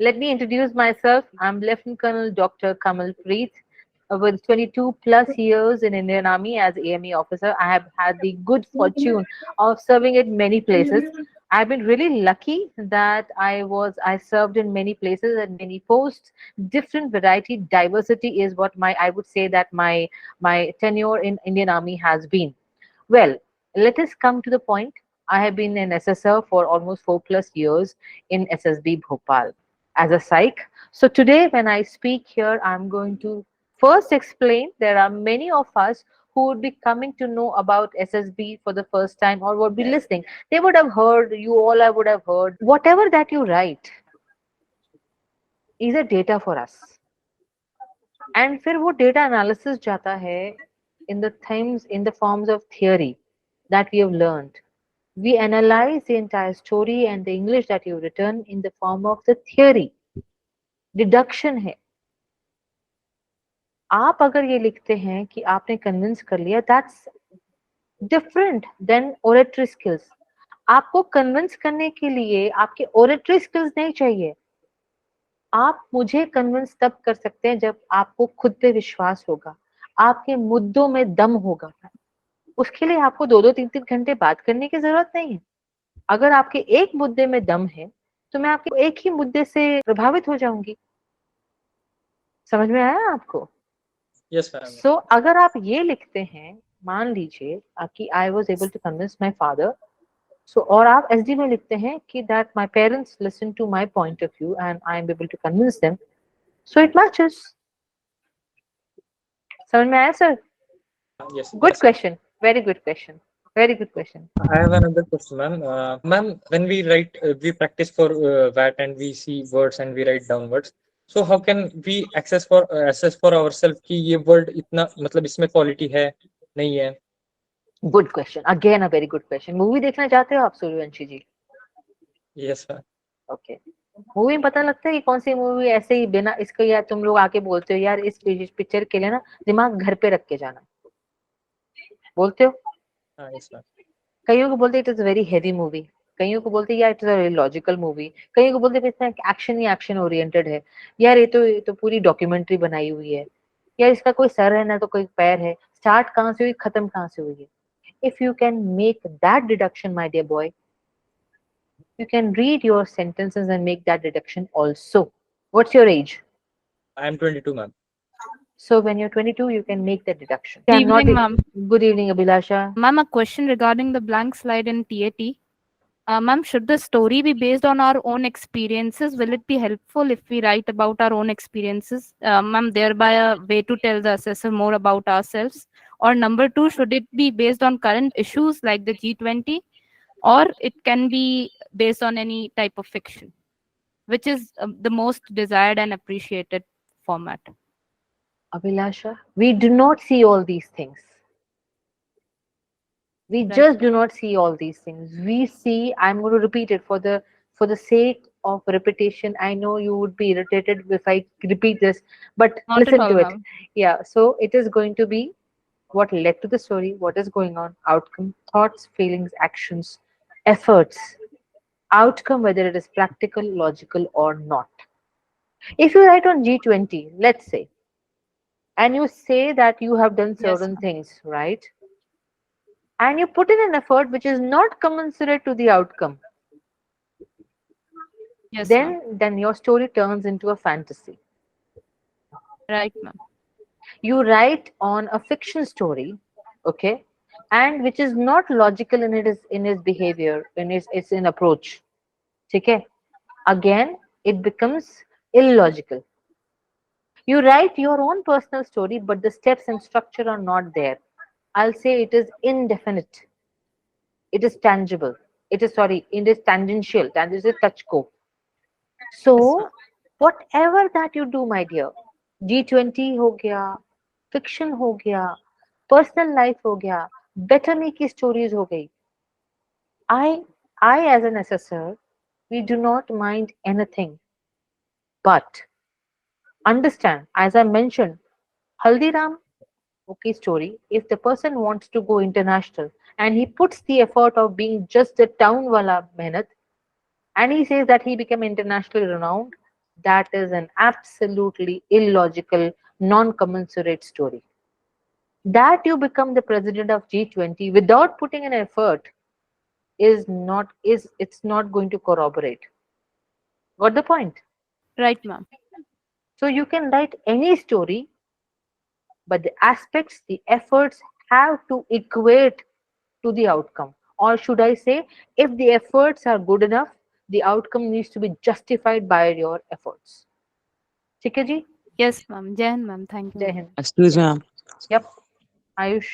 Let me introduce myself. I'm Lieutenant Colonel Dr. Kamal Preet. With 22 plus years in Indian Army as AME officer, I have had the good fortune of serving at many places. I've been really lucky that I served in many places and many posts. Different variety, diversity is what I would say that my tenure in Indian Army has been. Well, let us come to the point. I have been an assessor for almost 4 plus years in SSB Bhopal as a psych. So today, when I speak here, I'm going to first explain there are many of us who would be coming to know about SSB for the first time or would be listening. They would have heard, you all I would have heard. Whatever that you write is a data for us. And फिर वो data analysis जाता है in the forms of theory that we have learned. We analyze the entire story and the English that you've written in the form of the theory. Deduction है. आप अगर ये लिखते हैं कि आपने कन्विंस कर लिया, that's different than oratory skills. आपको कन्विंस करने के लिए आपके ओरेटरी स्किल्स नहीं चाहिए. आप मुझे कन्विंस तब कर सकते हैं जब आपको खुद पे विश्वास होगा, आपके मुद्दों में दम होगा. उसके लिए आपको 2-2 3-3 घंटे बात करने की जरूरत नहीं है. अगर आपके एक मुद्दे में दम है तो मैं आपके एक ही मुद्दे से प्रभावित हो जाऊंगी. समझ में आया आपको? Yes, ma'am. सो अगर आप ये लिखते हैं, मान लीजिए कि I was able to convince my father, so और आप एसडी में लिखते हैं कि that my parents listen to my point of view and I am able to convince them, so it matches. समझ में आया sir? Yes. Good Yes. Question, very good question, very good question. I have another question, ma'am. Ma'am, when we write, we practice for VAT and we see words and we write down words. So how can we assess for ourselves कि ये word इतना मतलब इसमें quality है नहीं है? Good question, again a very good question. Movie देखना चाहते हो आप सूर्यवंशी जी? Yes, ma'am. ओके. मूवी में पता लगता है कि कौन सी मूवी ऐसे ही बिना इसको, यार तुम लोग आके बोलते हो यार इस पिक्चर के लिए ना दिमाग घर पे रख के जाना, बोलते हो. Yes, ma'am. कईयों को बोलते it is very heavy movie, कईयों को बोलते यार it is a very logical movie, कईयों को बोलते इसमें एक्शन ही एक्शन ओरिएंटेड है, यार ये तो पूरी डॉक्यूमेंट्री बनाई हुई है, यार इसका कोई सर है ना तो कोई पैर है, स्टार्ट कहाँ से हुई खत्म कहाँ से हुई है. If you can make that deduction my dear boy, you can read your sentences and make that deduction also. What's your age? I am 22, ma'am. So when you're 22, you can make that deduction. Good I'm not evening, ma'am. Good evening, Abhilasha. Ma'am, a question regarding the blank slide in TAT. Ma'am, should the story be based on our own experiences? Will it be helpful if we write about our own experiences? Ma'am, thereby a way to tell the assessor more about ourselves. Or number two, should it be based on current issues like the G20? Or it can be based on any type of fiction, which is the most desired and appreciated format. Abhilasha, we do not see all these things. We Right. just do not see all these things. We see, I'm going to repeat it for the sake of repetition. I know you would be irritated if I repeat this, but Not at listen all, to it. ma'am. Yeah, so it is going to be what led to the story, what is going on, outcome, thoughts, feelings, actions, efforts, outcome, whether it is practical, logical, or not. If you write on G20, let's say, and you say that you have done Yes, certain ma'am. things, right? And you put in an effort which is not commensurate to the outcome, Yes, then ma'am. then your story turns into a fantasy. Right, ma'am. You write on a fiction story, okay, and which is not logical in his behavior, in its in approach. Okay? Again, it becomes illogical. You write your own personal story, but the steps and structure are not there. I'll say it is indefinite. It is tangible. It is tangential. Tangential is touch को. Yes, So, ma'am. whatever that you do, my dear, G20 हो गया, fiction हो गया, personal life हो गया, better me की stories हो गई. I, I as an assessor, we do not mind anything, but understand, as I mentioned, Haldiram okay story, if the person wants to go international and he puts the effort of being just a town wala mehnat and he says that he became internationally renowned, That is an absolutely illogical, non-commensurate story. That you become the president of G20 without putting an effort is it's not going to corroborate. Got the point? Right, ma'am. So you can write any story, but the aspects, the efforts have to equate to the outcome. Or should I say, if the efforts are good enough, the outcome needs to be justified by your efforts. ठीक है जी? Yes, ma'am. Jai Hind, ma'am. Thank you, जय ma'am. Hind. Excuse Yep. Ma'am. Yep. Ayush.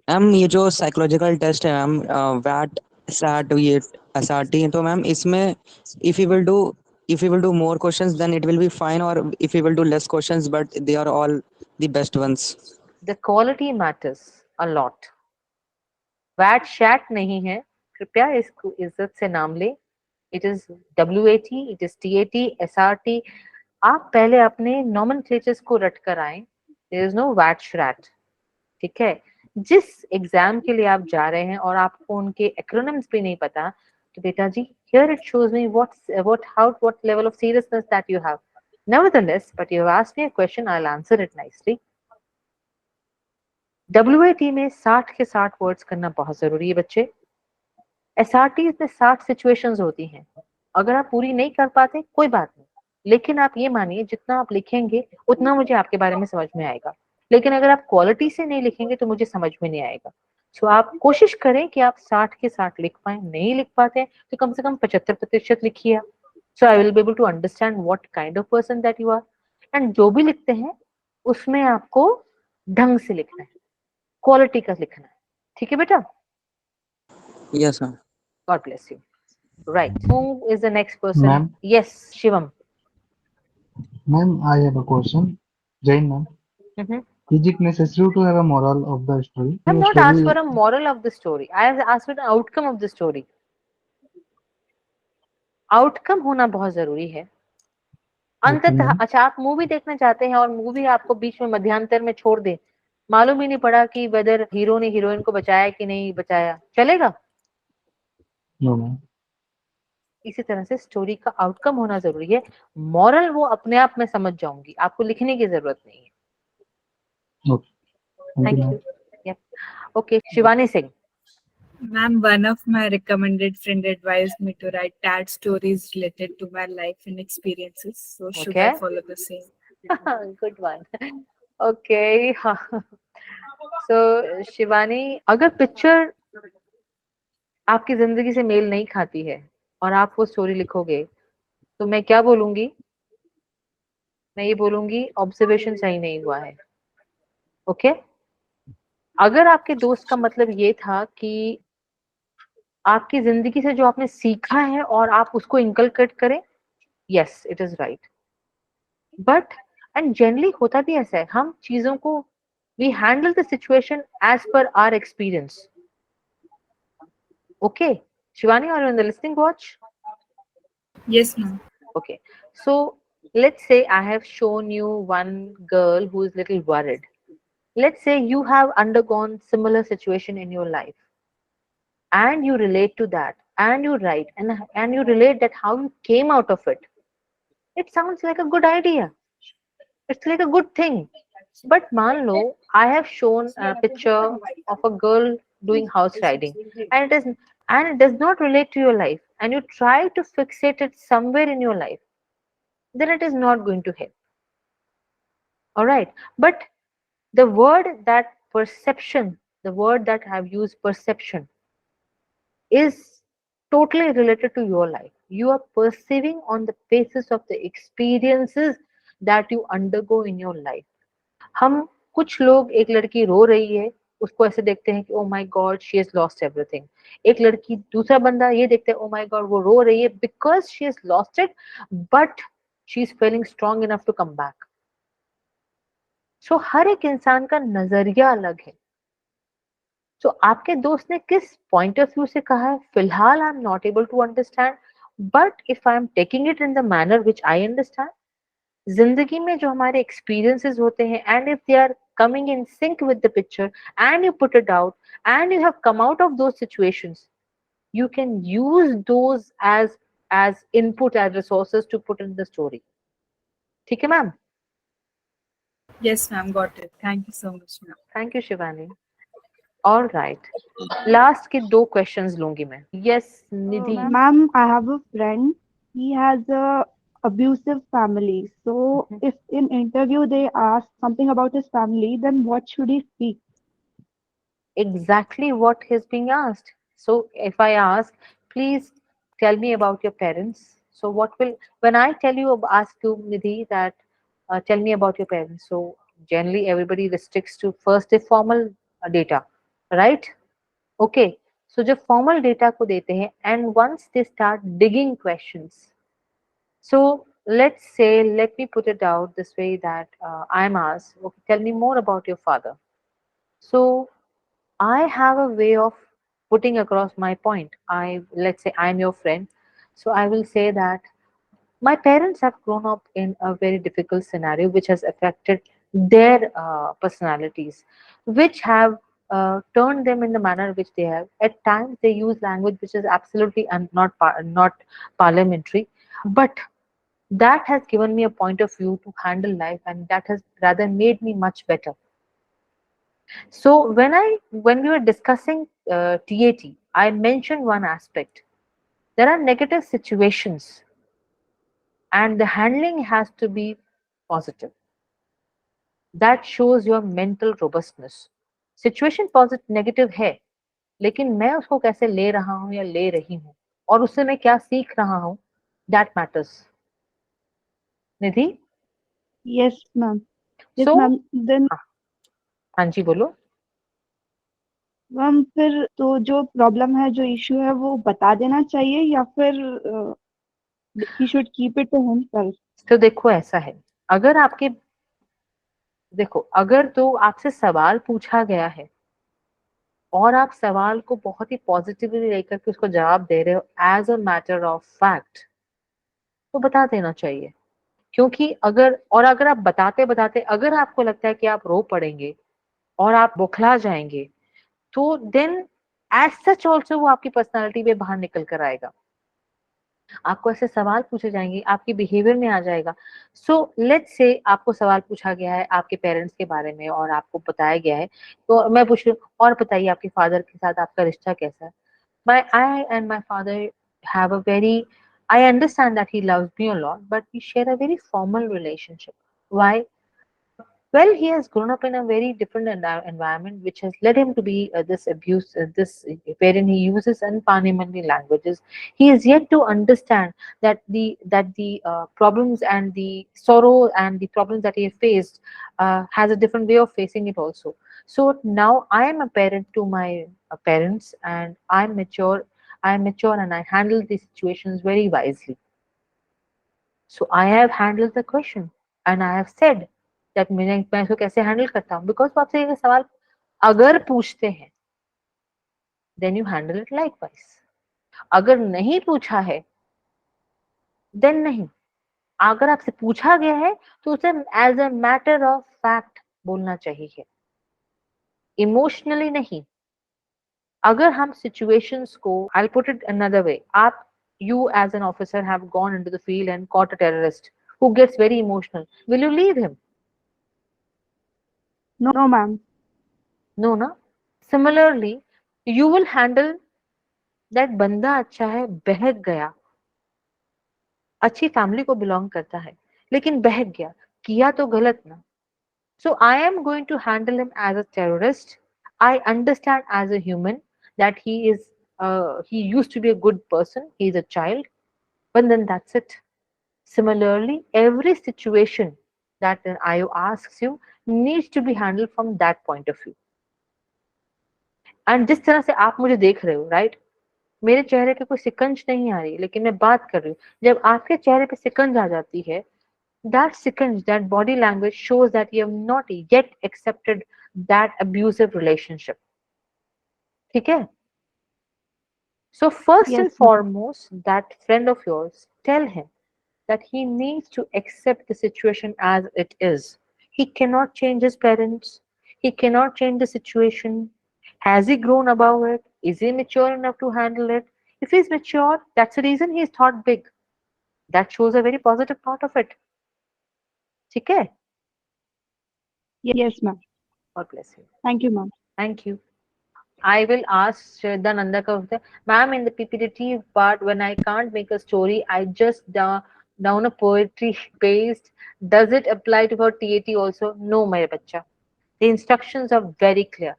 Ma'am ये जो psychological test है ma'am, VAT set ये SRT, तो ma'am इसमें if you will do if you will do more questions then it will be fine, or if you will do less questions but they are all the best ones? The quality matters a lot. वैट शैट नहीं है, कृपया इसको इज्जत से नाम ले. It is WAT, it is TAT, SRT. आप पहले अपने नॉमेनक्लेचर्स को रट कर आए. There is no VAT शैट. ठीक है. जिस एग्जाम के लिए आप जा रहे हैं और आपको उनके एक्रोनिम्स भी नहीं पता, तो बेटा जी, here it shows me what level of seriousness that you have. Nevertheless, but you have asked me a question, I'll answer it nicely. WAT में 60 के 60 वर्ड्स करना बहुत जरूरी है बच्चे. SRT में 60 सिचुएशंस होती हैं. अगर आप पूरी नहीं कर पाते कोई बात नहीं, लेकिन आप ये मानिए जितना आप लिखेंगे उतना मुझे आपके बारे में समझ में आएगा. लेकिन अगर आप क्वालिटी से नहीं लिखेंगे तो मुझे समझ में नहीं आएगा. सो आप कोशिश करें कि आप 60 के 60 लिख पाए. नहीं लिख पाते तो कम से कम 75% लिखिए. So I will be able to understand what kind of person that you are. And जो भी लिखते हैं उसमें आपको ढंग से लिखना है, क्वालिटी का लिखना है. ठीक है बेटा? Yes ma'am. God bless you. Right. Who is the next person? Ma'am. Yes, Shivam. Ma'am, I have a question. Jain ma'am, Mm-hmm. is it necessary to have a moral of the story? I have Your not asked story, for a moral of the story. I have asked for the outcome of the story. Outcome होना बहुत जरूरी है. अंततः ma'am. अच्छा, आप movie देखना चाहते हैं और मूवी आपको बीच में मध्यांतर में छोड़ दे, मालूम ही नहीं पड़ा कि वेदर हीरो ने हीरोइन को बचाया कि नहीं बचाया, चलेगा? No ma'am. इसी तरह से स्टोरी का आउटकम होना जरूरी है. मॉरल वो अपने आप में समझ जाऊंगी, आपको लिखने की जरूरत नहीं है. Okay. Thank you thank ma'am. You. Yep. Okay, Shivani Singh. Ma'am, one of my recommended friend advised me to write tad stories related to my life and experiences. So should I Okay. follow the same? Good one. Okay. So Shivani, अगर picture आपकी जिंदगी से mail नहीं खाती है और आप वो स्टोरी लिखोगे, तो मैं क्या बोलूंगी? मैं ये बोलूंगी ऑब्जर्वेशन सही नहीं हुआ है. ओके. अगर आपके दोस्त का मतलब ये था कि आपकी जिंदगी से जो आपने सीखा है और आप उसको इंकलकेट करें, yes it is right. But and generally होता भी ऐसा है, हम चीजों को we handle the situation as per our experience. Okay Shivani, are you in the listening watch? Yes, ma'am. Okay, so let's say I have shown you one girl who is little worried. Let's say you have undergone similar situation in your life and you relate to that and you write and you relate that how you came out of it. It sounds like a good idea. It's like a good thing. But मान लो I have shown a picture of a girl doing house riding and it does not relate to your life and you try to fixate it somewhere in your life, then it is not going to help. All right. But the word that perception, the word that I have used, perception, is totally related to your life. You are perceiving on the basis of the experiences that you undergo in your life. हम कुछ लोग, एक लड़की रो रही है, उसको ऐसे देखते हैं कि oh my God she has lost everything. एक लड़की, दूसरा बंदा ये देखते हैं ओ माय गॉड वो रो रही है because she has lost it but she is feeling strong enough to come back. So हर एक इंसान का नजरिया अलग है. सो आपके दोस्त ने किस पॉइंट ऑफ व्यू से कहा है, फिलहाल I am not able to understand, but if I am taking it in the manner which I understand, जिंदगी में जो हमारे एक्सपीरियंसेस होते हैं and if they are coming in sync with the picture and you put it out and you have come out of those situations, you can use those as as input, as resources to put in the story. ठीक है ma'am? Yes, ma'am, got it. Thank you so much, ma'am. Thank you Shivani. All right, last के 2 questions लूंगी मैं. Yes Nidhi. Ma'am, I have a friend. He has a abusive family. So if in interview they ask something about his family, then what should he speak? Exactly what is being asked. So if I ask, please tell me about your parents. So what will, when I tell you, ask you Nidhi that tell me about your parents. So generally everybody restricts to first the formal data, right? Okay. So जब formal data को देते हैं and once they start digging questions. So let's say, let me put it out this way that I'm asked, okay, tell me more about your father. So I have a way of putting across my point. Let's say I'm your friend, so I will say that my parents have grown up in a very difficult scenario, which has affected their personalities, which have turned them in the manner which they have. At times, they use language which is absolutely not parliamentary, but that has given me a point of view to handle life, and that has rather made me much better. So when we were discussing TAT, I mentioned one aspect. There are negative situations, and the handling has to be positive. That shows your mental robustness. Situation positive negative है, लेकिन मैं उसको कैसे ले रहा हूँ या ले रही हूँ और उससे मैं क्या सीख रहा हूँ, that matters. Nidhi. Yes, ma'am. Yes, so ma'am. Then, हाँ जी बोलो. ma'am, फिर तो जो प्रॉब्लम है, जो इश्यू है, वो बता देना चाहिए या फिर he should keep it to himself? तो देखो ऐसा है, अगर आपके देखो अगर तो आपसे सवाल पूछा गया है और आप सवाल को बहुत ही पॉजिटिवली लेकर के उसको जवाब दे रहे हो as a matter of fact, तो बता देना चाहिए. क्योंकि अगर आप बताते बताते अगर आपको लगता है कि आप रो पड़ेंगे और आप बौखला जाएंगे, तो देन एज सच ऑल्सो वो आपकी पर्सनालिटी में बाहर निकल कर आएगा. आपको ऐसे सवाल पूछे जाएंगे, आपके बिहेवियर में आ जाएगा. सो लेट्स से आपको सवाल पूछा गया है आपके पेरेंट्स के बारे में और आपको बताया गया है, तो मैं पूछ रही हूँ और बताइए आपके फादर के साथ आपका रिश्ता कैसा है. I and my father have a very, I understand that he loves me a lot, but we share a very formal relationship. Why? Well, he has grown up in a very different environment, which has led him to be this abuse, wherein he uses unparliamentary languages. He is yet to understand that the problems and the sorrow and the problems that he has faced has a different way of facing it also. So now I am a parent to my parents, and I'm mature. I'm mature, and I handle these situations very wisely. So I have handled the question, and I have said that मैं इसको कैसे handle करता हूँ, because वो आपसे ये सवाल अगर पूछते हैं then you handle it likewise. अगर नहीं पूछा है देन नहीं. अगर आपसे पूछा गया है तो उसे as a matter of fact बोलना चाहिए, इमोशनली नहीं. अगर हम सिचुएशंस को, I put it another way, आप you as an officer have gone into the field and caught a terrorist who gets very emotional, will you leave him? No, ma'am. No na. Similarly, you will handle that बंदा अच्छा है, बहक गया, अच्छी family को belong करता है लेकिन बहक गया, किया तो गलत ना. So I am going to handle him as a terrorist. I understand as a human that he used to be a good person, he is a child, but then that's it. Similarly, every situation that an IO asks you needs to be handled from that point of view. And जिस तरह से आप मुझे देख रहे हो, right, मेरे चेहरे पे कोई सिकंज नहीं आ रही, लेकिन मैं बात कर रही हूँ. जब आपके चेहरे पे सिकंज आ जाती है, that sickens, that body language shows that you have not yet accepted that abusive relationship. ठीक है? So first and Yes, ma'am. foremost, that friend of yours, tell him that he needs to accept the situation as it is. He cannot change his parents. He cannot change the situation. Has he grown above it? Is he mature enough to handle it? If he's mature, that's the reason he's thought big. That shows a very positive part of it. ठीक है? Yes, ma'am. God bless you. Thank you, ma'am. Thank you. I will ask Shraddha Nandakar, ma'am, in the PPT part, when I can't make a story, I just down a poetry paste. Does it apply to her TAT also? No, my bacha. The instructions are very clear.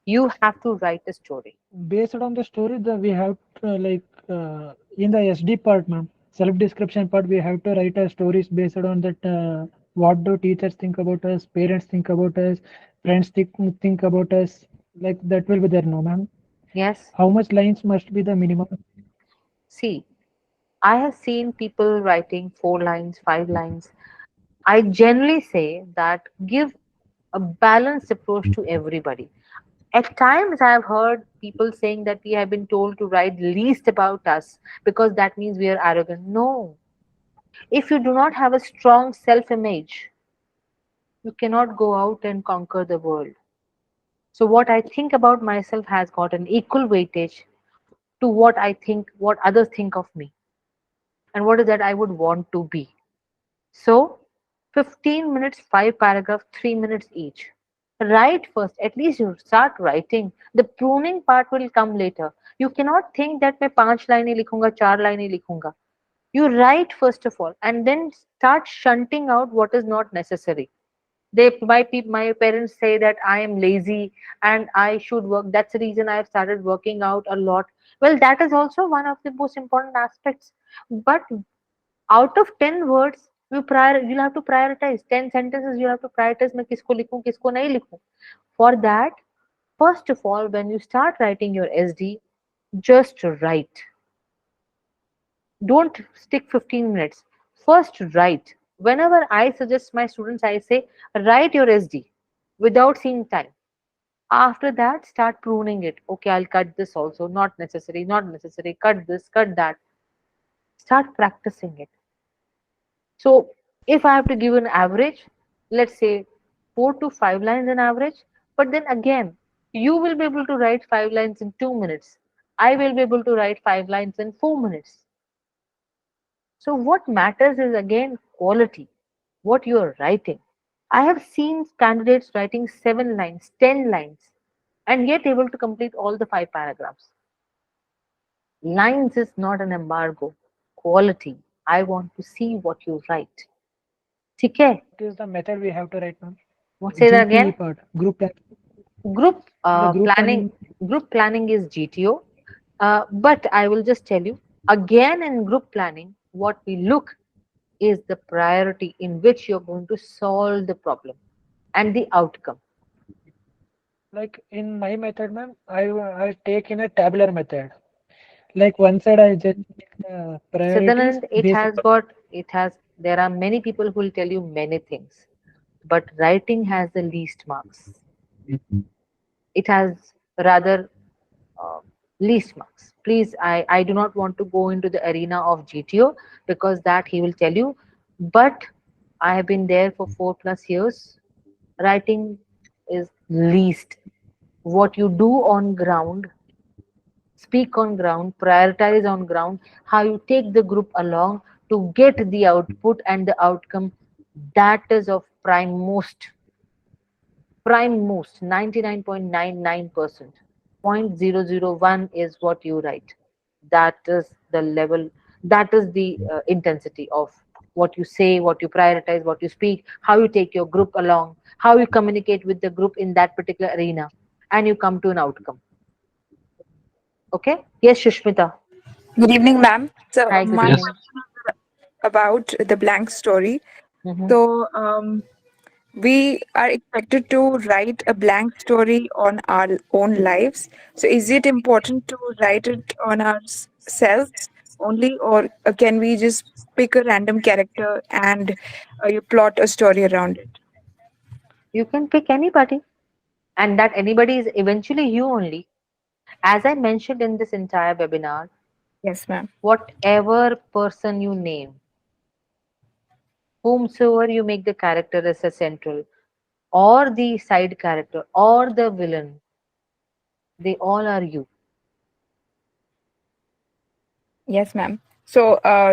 You have to write a story. Based on the story, we have to, in the SD part, ma'am, self description part, we have to write stories based on that. What do teachers think about us? Parents think about us? Friends think about us? Like that will be there, no, ma'am. Yes. How much lines must be the minimum? See, I have seen people writing 4 lines, 5 lines. I generally say that give a balanced approach to everybody. At times, I have heard people saying that we have been told to write least about us because that means we are arrogant. No. If you do not have a strong self image, you cannot go out and conquer the world. So, what I think about myself has got an equal weightage to what I think, what others think of me, and what is that I would want to be. So, 15 minutes, 5 paragraphs, 3 minutes each. Write first. At least you start writing. The pruning part will come later. You cannot think that मैं 5 लाइनें लिखूंगा, 4 लाइनें लिखूंगा. You write first of all, and then start shunting out what is not necessary. My parents say that I am lazy and I should work. That's the reason I have started working out a lot. Well, that is also one of the most important aspects. But out of 10 words, you'll have to prioritize 10 sentences. You have to prioritize मैं किसको लिखूं किसको नहीं लिखूं. For that, first of all, when you start writing your SD, just write. Don't stick 15 minutes. First write. Whenever I suggest my students, I say write your SD without seeing time. After that, start pruning it. Okay, I'll cut this also. Not necessary, not necessary. Cut this, cut that. Start practicing it. So, if I have to give an average, let's say 4 to 5 lines an average, but then again, you will be able to write 5 lines in 2 minutes. I will be able to write 5 lines in 4 minutes. So, what matters is again quality, what you are writing. I have seen candidates writing 7 lines, 10 lines, and yet able to complete all the 5 paragraphs. Lines is not an embargo. Quality. I want to see what you write. ठीक है? What is the method we have to write, ma'am? What say that GPE again? part, group plan. Group The group planning. Group planning is GTO. But I will just tell you again in group planning, what we look is the priority in which you're going to solve the problem and the outcome. Like in my method, ma'am, I take in a tabular method. Like one side I just priorities Siddhanand, based. there are many people who will tell you many things, but writing has the least marks. It has rather uh, least marks. Please, I do not want to go into the arena of GTO because that he will tell you, but I have been there for 4 plus years. Writing is least. What you do on ground, speak on ground, prioritize on ground, how you take the group along to get the output and the outcome, that is of prime most 99.99%. 0.001 is what you write. That is the level, that is the intensity of what you say, what you prioritize, what you speak, how you take your group along, how you communicate with the group in that particular arena, and you come to an outcome. Okay? Yes, Shushmita. Good evening, ma'am. So Hi, good my Yes. evening. question about the blank story. Mhm. So we are expected to write a blank story on our own lives. So is it important to write it on ourselves only, or can we just pick a random character and you plot a story around it? You can pick anybody, and that anybody is eventually you only. As I mentioned in this entire webinar, Yes, ma'am. whatever person you name, whomsoever you make the character as a central, or the side character, or the villain, they all are you. Yes, ma'am. So,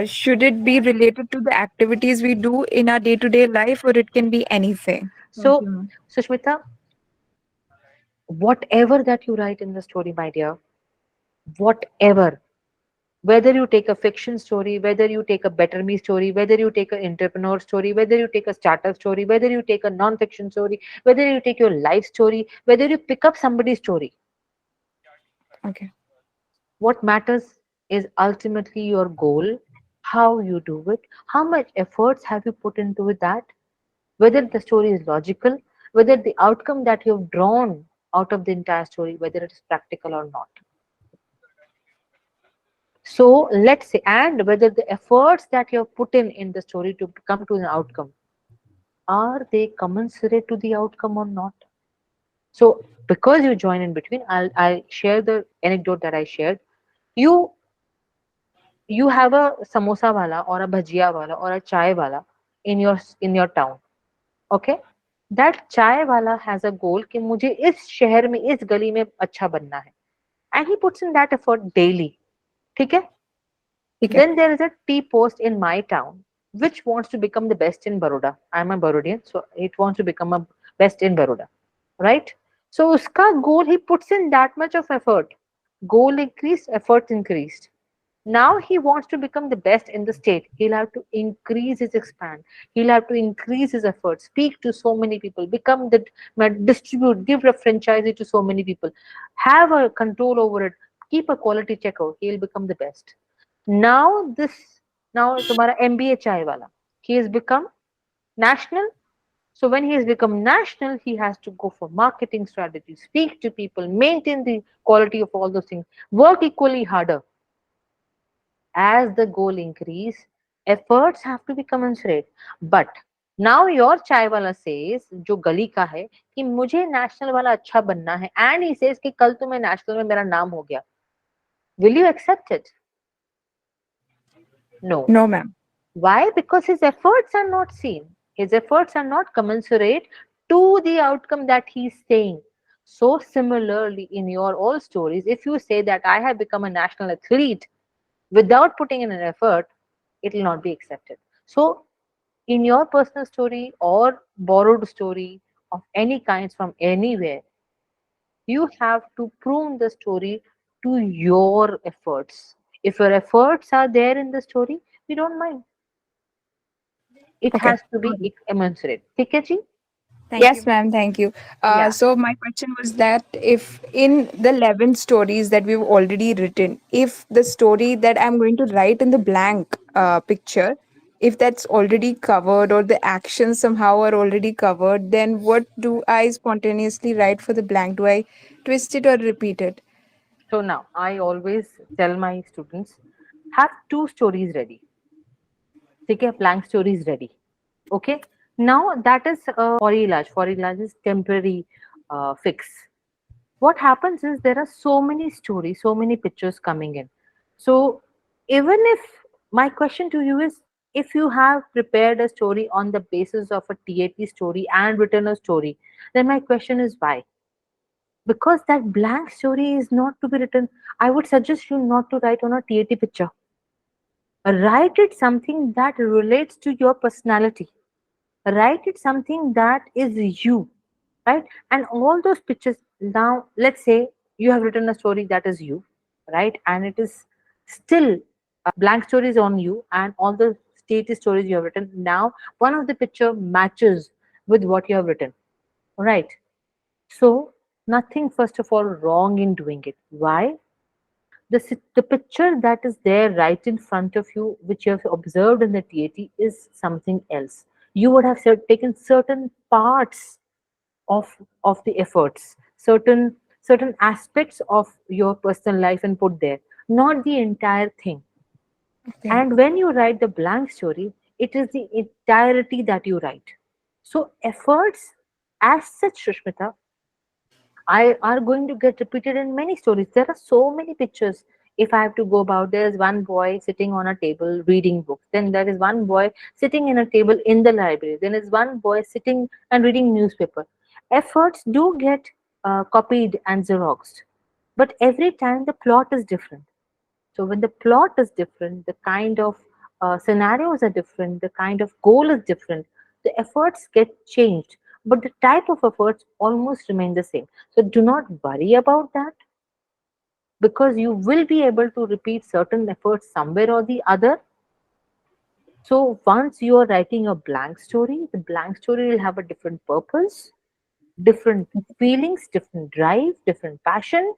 should it be related to the activities we do in our day-to-day life, or it can be anything? So, Sushmita, whatever that you write in the story, my dear, whatever, whether you take a fiction story, whether you take a better me story, whether you take an entrepreneur story, whether you take a startup story, whether you take a non-fiction story, whether you take your life story, whether you pick up somebody's story, Okay. what matters is ultimately your goal, how you do it, how much efforts have you put into it, that whether the story is logical, whether the outcome that you've drawn out of the entire story, whether it is practical or not. So let's say, and whether the efforts that you have put in the story to come to an outcome, are they commensurate to the outcome or not? So because you join in between, I'll share the anecdote that I shared. You you have a samosa wala or a bhajia wala or a chai wala in your town. Okay, that chai wala has a goal कि मुझे इस शहर में इस गली में अच्छा बनना है, and he puts in that effort daily. ठीक है. Okay. Then there is a tea post in my town which wants to become the best in Baroda. I'm a Barodian, so it wants to become a best in Baroda, right? So uska goal, he puts in that much of effort. Goal increased, effort increased. Now he wants to become the best in the state. He'll have to increase his expand. He'll have to increase his effort, speak to so many people, become the distribute, give a franchise to so many people, have a control over it, keep a quality checker. He'll become the best. Now this now तुम्हारा MBA चाय वाला, he has become national. So when he has become national, he has to go for marketing strategy, speak to people, maintain the quality of all those things, work equally harder. As the goal increase, efforts have to be commensurate. But now your चाय वाला says, जो गली का है, कि मुझे national वाला अच्छा बनना है, and he says कि कल तुम्हें national में मेरा नाम हो गया. Will you accept it? No. No, ma'am. Why? Because his efforts are not seen. His efforts are not commensurate to the outcome that he's saying. So, similarly, in your all stories, if you say that I have become a national athlete without putting in an effort, it will not be accepted. So, in your personal story or borrowed story of any kinds from anywhere, you have to prune the story to your efforts. If your efforts are there in the story, we don't mind. It Okay. has to be commensurate. ठीक है जी? Thank yes, ma'am. Thank you. Yeah. So my question was that if in the 11 stories that we've already written, if the story that I'm going to write in the blank picture, if that's already covered or the actions somehow are already covered, then what do I spontaneously write for the blank? Do I twist it or repeat it? So now I always tell my students, have two stories ready. ठीक है, blank stories ready. Okay. Now that is for ilaj. For ilaj is temporary fix. What happens is there are so many stories, so many pictures coming in. So even if my question to you is, if you have prepared a story on the basis of a TAT story and written a story, then my question is why? Because that blank story is not to be written. I would suggest you not to write on a TAT picture. Write it something that relates to your personality. Write it something that is you, right? And all those pictures, now let's say you have written a story that is you, right? And it is still blank stories on you, and all the state stories you have written. Now one of the picture matches with what you have written, right? So nothing first of all wrong in doing it. Why? The picture that is there right in front of you, which you have observed in the TAT, is something else. You would have taken certain parts of the efforts, certain aspects of your personal life and put there, not the entire thing. Okay. And when you write the blank story, it is the entirety that you write. So efforts as such, Shushmita, I are going to get repeated in many stories. There are so many pictures. If I have to go about, there is one boy sitting on a table reading books. Then there is one boy sitting in a table in the library. Then is one boy sitting and reading newspaper. Efforts do get copied and xeroxed, but every time the plot is different. So when the plot is different, the kind of scenarios are different, the kind of goal is different, the efforts get changed, but the type of efforts almost remain the same. So do not worry about that, because you will be able to repeat certain efforts somewhere or the other. So once you are writing a blank story, the blank story will have a different purpose, different feelings, different drive, different passion,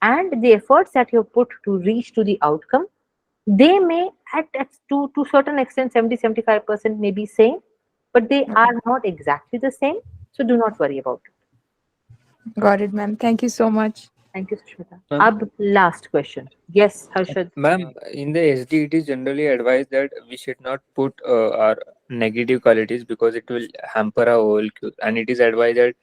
and the efforts that you put to reach to the outcome, they may to certain extent 70-75% may be same, but they are not exactly the same. So do not worry about it. Got it, ma'am. Thank you so much. Thank you, Sushmita. Ma'am, Ab last question. Yes, Harshad. ma'am, in the SD, it is generally advised that we should not put our negative qualities because it will hamper our OLQ. And it is advised that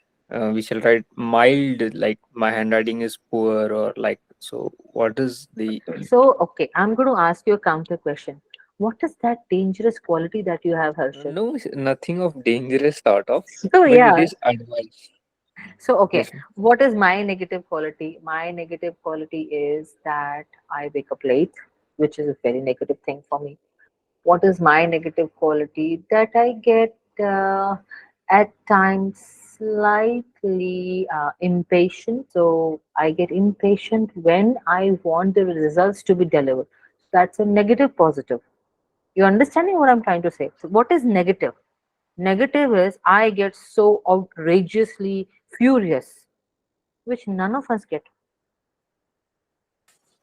we shall write mild, like my handwriting is poor, or like so. What is the So okay, I'm going to ask you a counter question. What is that dangerous quality that you have, Harshad? no, nothing of dangerous sort of, So but it yeah. is advised. So, okay, Yes, ma'am. what is my negative quality? My negative quality is that I wake up late, which is a very negative thing for me. What is my negative quality? That I get at times slightly impatient. So, I get impatient when I want the results to be delivered. That's a negative positive. You understanding what I'm trying to say? So, what is negative? Negative is I get so outrageously furious, which none of us get.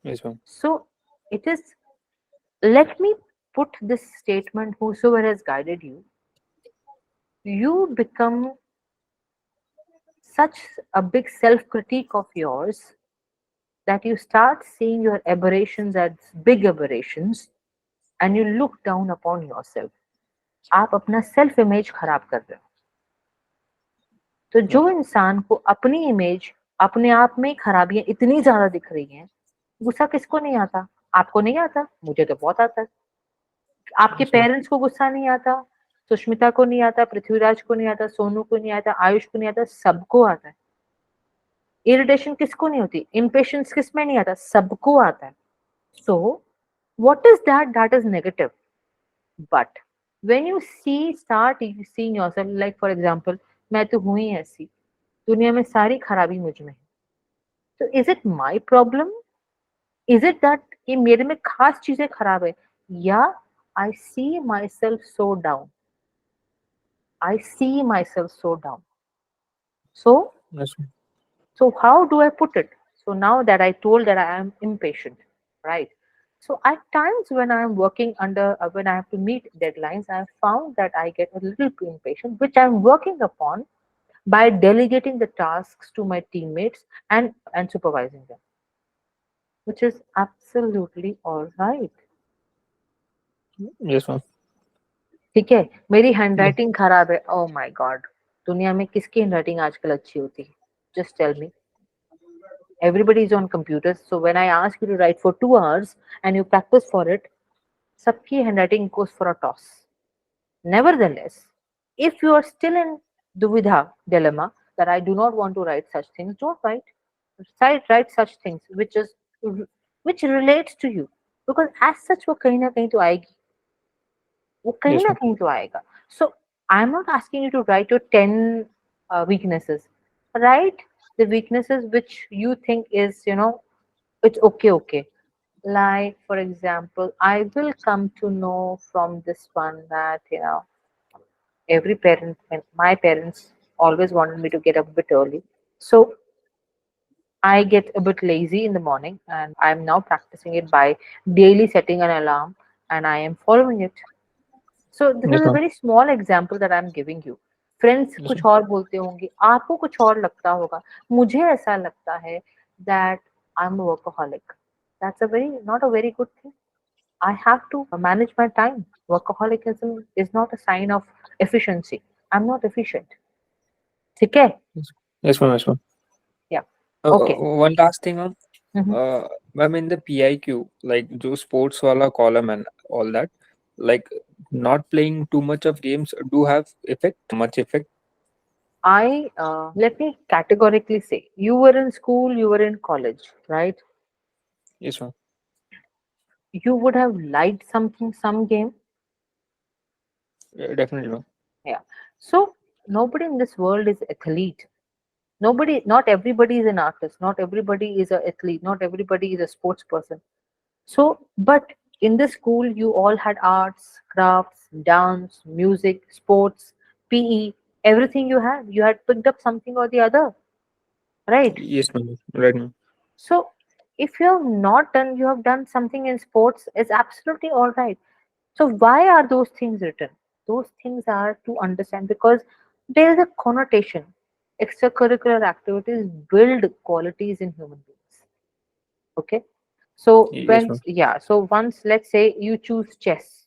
Yes, ma'am. So it is, let me put this statement, whosoever has guided you, you become such a big self critique of yours that you start seeing your aberrations as big aberrations and you look down upon yourself. आप अपना self image खराब कर रहे हो. तो जो इंसान को अपनी इमेज अपने आप में खराबियां इतनी ज्यादा दिख रही हैं, गुस्सा किसको नहीं आता? आपको नहीं आता, मुझे तो बहुत आता है. आपके Yes, ma'am. पेरेंट्स को गुस्सा नहीं आता, सुष्मिता को नहीं आता, पृथ्वीराज को नहीं आता, सोनू को नहीं आता, आयुष को नहीं आता, सबको आता है. इरिटेशन किसको नहीं होती? इम्पेशंस किस में नहीं आता? सबको आता है. So what is that? That is negative. But when you see start seeing yourself, like for example, मैं तो हूं ही ऐसी, दुनिया में सारी खराबी मुझ में है. तो is it my problem? Is it that कि मेरे में खास चीजें खराब है, या I see myself so down, I see myself so down. So, Yes, ma'am. so how do I put it? So now that I told that I am impatient, right? So at times when I am working under, when I have to meet deadlines, I have found that I get a little too impatient, which I'm working upon by delegating the tasks to my teammates and supervising them, which is absolutely all right. Yes, ma'am. ठीक है, मेरी Yeah. Handwriting खराब है. Oh my God, दुनिया में किसकी handwriting आजकल अच्छी होती है? Just tell me. Everybody is on computers, so when I ask you to write for 2 hours and you practice for it, sabki handwriting goes for a toss. Nevertheless, if you are still in duvidha dilemma that I do not want to write such things, don't write. Write such things which relates to you, because as such वो कहीं ना कहीं तो आएगी, वो कहीं Yes, ना ma'am. कहीं तो आएगा. So I'm not asking you to write your 10 weaknesses. Write the weaknesses which you think is, it's okay, okay. Like, for example, I will come to know from this one that, every parent, and my parents always wanted me to get up a bit early. So I get a bit lazy in the morning, and I'm now practicing it by daily setting an alarm, and I am following it. So this is Yes, a ma'am. very small example that I'm giving you. Friends Yes, कुछ ma'am. और बोलते होंगे, आपको कुछ और लगता होगा, मुझे ऐसा लगता है that I'm a workaholic. That's a very not a very good thing. I have to manage my time. Workaholicism is not a sign of efficiency. I'm not efficient. ठीक है? Yes, yes, ma'am. Yes, ma'am. Yeah. Okay. One last thing, ma'am. Mhm. Ma'am, in the PIQ, like जो sports wala column and all that, like not playing too much of games do have much effect. I let me categorically say, you were in school, you were in college, right? Yes, ma'am. you would have liked something, some game. Definitely, ma'am. Yeah. So nobody in this world is athlete. Nobody, not everybody is an artist. Not everybody is an athlete. Not everybody is a sports person. So, but in the school, you all had arts, crafts, dance, music, sports, PE, everything you had. You had picked up something or the other, right? Yes, ma'am. Right, ma'am. So, if you have not done, you have done something in sports, is absolutely all right. So, why are those things written? Those things are to understand because there is a connotation. Extracurricular activities build qualities in human beings. Okay. So Yes, when, ma'am. yeah, so once let's say you choose chess,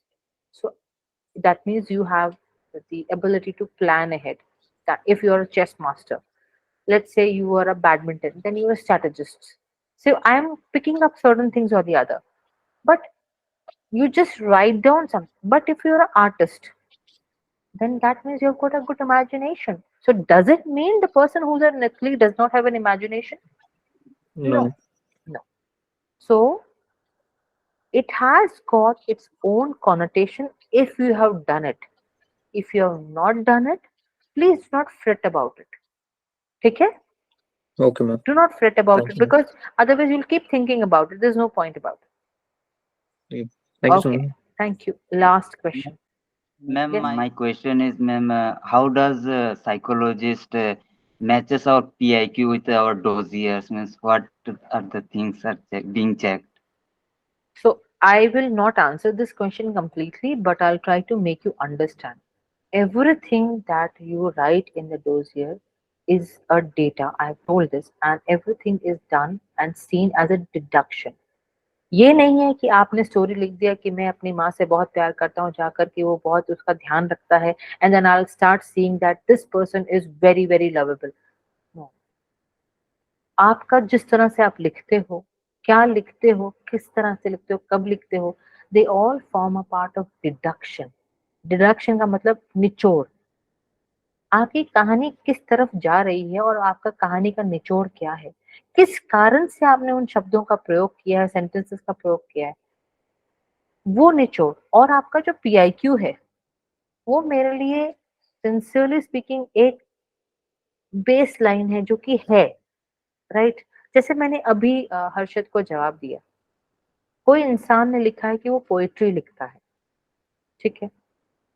so that means you have the ability to plan ahead. That if you are a chess master, let's say you are a badminton, then you are a strategist. So I'm picking up certain things or the other, but you just write down something. But if you're an artist, then that means you've got a good imagination. So does it mean the person who's an athlete does not have an imagination? No, No. no. So it has got its own connotation if you have done it. If you have not done it, please do not fret about it. Okay? Okay, ma'am. Do not fret about Thank it you. because otherwise you'll keep thinking about it. There's no point about Yeah. it. Thank you so Okay. much. Thank you. Last question. Ma'am, Yes. my question is, ma'am, how does psychologist matches our PIQ with our dossiers? Means what are the things are being checked? So I will not answer this question completely, but I'll try to make you understand. Everything that you write in the dossier is a data. I've told this, and everything is done and seen as a deduction. ये नहीं है कि आपने story लिख दिया कि मैं अपनी माँ से बहुत प्यार करता हूँ जाकर के वो बहुत उसका ध्यान रखता है and then I start seeing that this person is very very lovable. No. आपका जिस तरह से आप लिखते हो, क्या लिखते हो, किस तरह से लिखते हो, कब लिखते हो, they all form a part of deduction. Deduction का मतलब निचोड़. आपकी कहानी किस तरफ जा रही है और आपका कहानी का निचोड़ क्या है, किस कारण से आपने उन शब्दों का प्रयोग किया है, सेंटेंसेस का प्रयोग किया है, वो निचोड़. और आपका जो पीआईक्यू है वो मेरे लिए सिंसियरली स्पीकिंग एक बेस लाइन है जो कि है राइट. जैसे मैंने अभी हर्षद को जवाब दिया, कोई इंसान ने लिखा है कि वो पोएट्री लिखता है. ठीक है,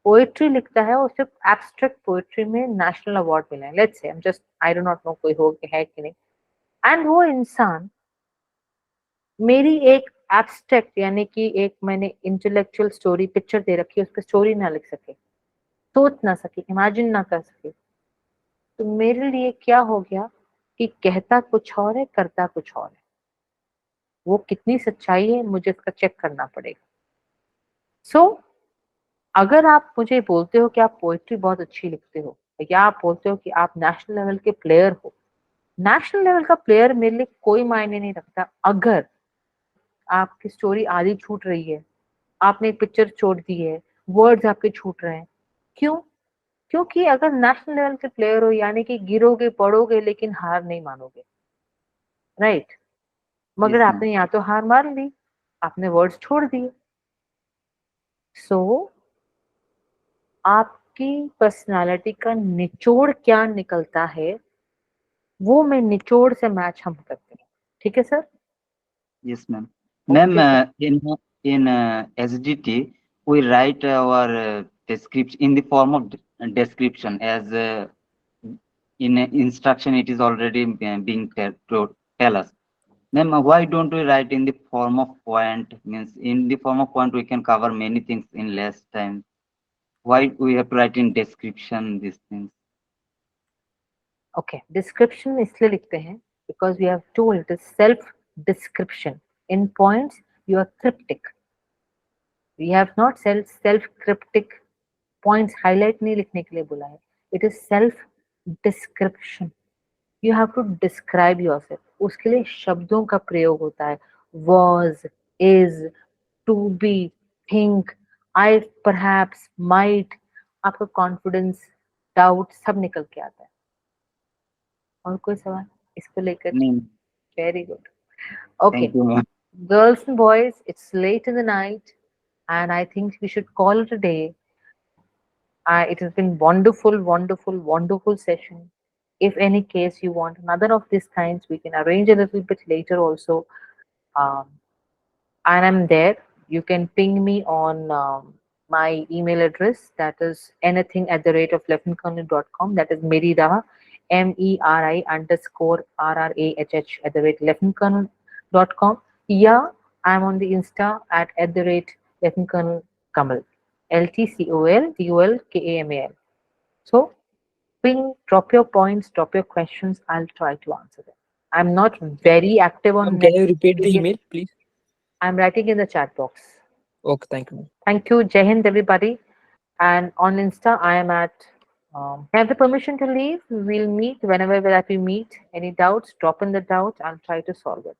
पोएट्री लिखता है और सिर्फ एब्स्ट्रैक्ट पोएट्री में नेशनल अवार्ड मिला है. Let's say I am just I do not know कोई हो है कि नहीं. एंड वो इंसान मेरी एक एब्स्ट्रैक्ट यानी कि एक मैंने इंटेलेक्चुअल स्टोरी पिक्चर दे रखी है, उस पर स्टोरी ना लिख सके, सोच ना सके, इमेजिन ना कर सके, तो मेरे लिए क्या हो गया कि कहता कुछ और है, करता कुछ और है. वो कितनी सच्चाई है मुझे इसका चेक करना पड़ेगा. सो अगर आप मुझे बोलते हो कि आप पोएट्री बहुत अच्छी लिखते हो या आप बोलते हो कि आप नेशनल लेवल के प्लेयर हो, नेशनल लेवल का प्लेयर मेरे लिए कोई मायने नहीं रखता अगर आपकी स्टोरी आधी छूट रही है, आपने एक पिक्चर छोड़ दी है, वर्ड्स आपके छूट रहे हैं. क्यों? क्योंकि अगर नेशनल लेवल के प्लेयर हो यानी कि गिरोगे पड़ोगे लेकिन हार नहीं मानोगे, राइट. मगर Yes, ma'am. आपने या तो हार मान ली, आपने वर्ड्स छोड़ दिए. सो आपकी पर्सनालिटी का निचोड़ क्या निकलता है वो मैं निचोड़ से मैच हम करते हैं. ठीक है sir. Yes, ma'am. Ma'am, okay sir. in SDT, we write our description in the form of description as in instruction. It is already being to tell us. Ma'am, why don't we write in the form of point? Means in the form of point we can cover many things in less time. Why we have to write in description these things? Okay, description इसलिए लिखते हैं because we have told it is self description. In points you are cryptic. We have not self cryptic. Points highlight नहीं लिखने के लिए बोला है. It is self description. You have to describe yourself. उसके लिए शब्दों का प्रयोग होता है. Was, is, to be, think, I perhaps, might. आपका कॉन्फिडेंस, डाउट सब निकल के आता है. और कोई सवाल इसको लेकर? Ma'am, very good. Okay. thank you, ma'am. Girls and boys, it's late in the night, and I think we should call it a day. It has been wonderful, wonderful, wonderful session. If any case you want another of these kinds, we can arrange a little bit later also. Um, and I'm there. You can ping me on my email address, that is anything at the rate of lieutenantcolonel.com. That is Merida, MERI underscore RRAHH at the rate lieutenantcolonel.com. Yeah, I'm on the Insta at the rate Lieutenant Colonel Kamal, LTCOLDULKAMAL. So ping, drop your points, drop your questions. I'll try to answer them. I'm not very active on Can net you repeat the media. email, please? I'm writing in the chat box. Okay, thank you. Thank you. Jai Hind, everybody. And on Insta, I am at. I have the permission to leave. We'll meet whenever that we meet. Any doubts, drop in the doubt. I'll try to solve it.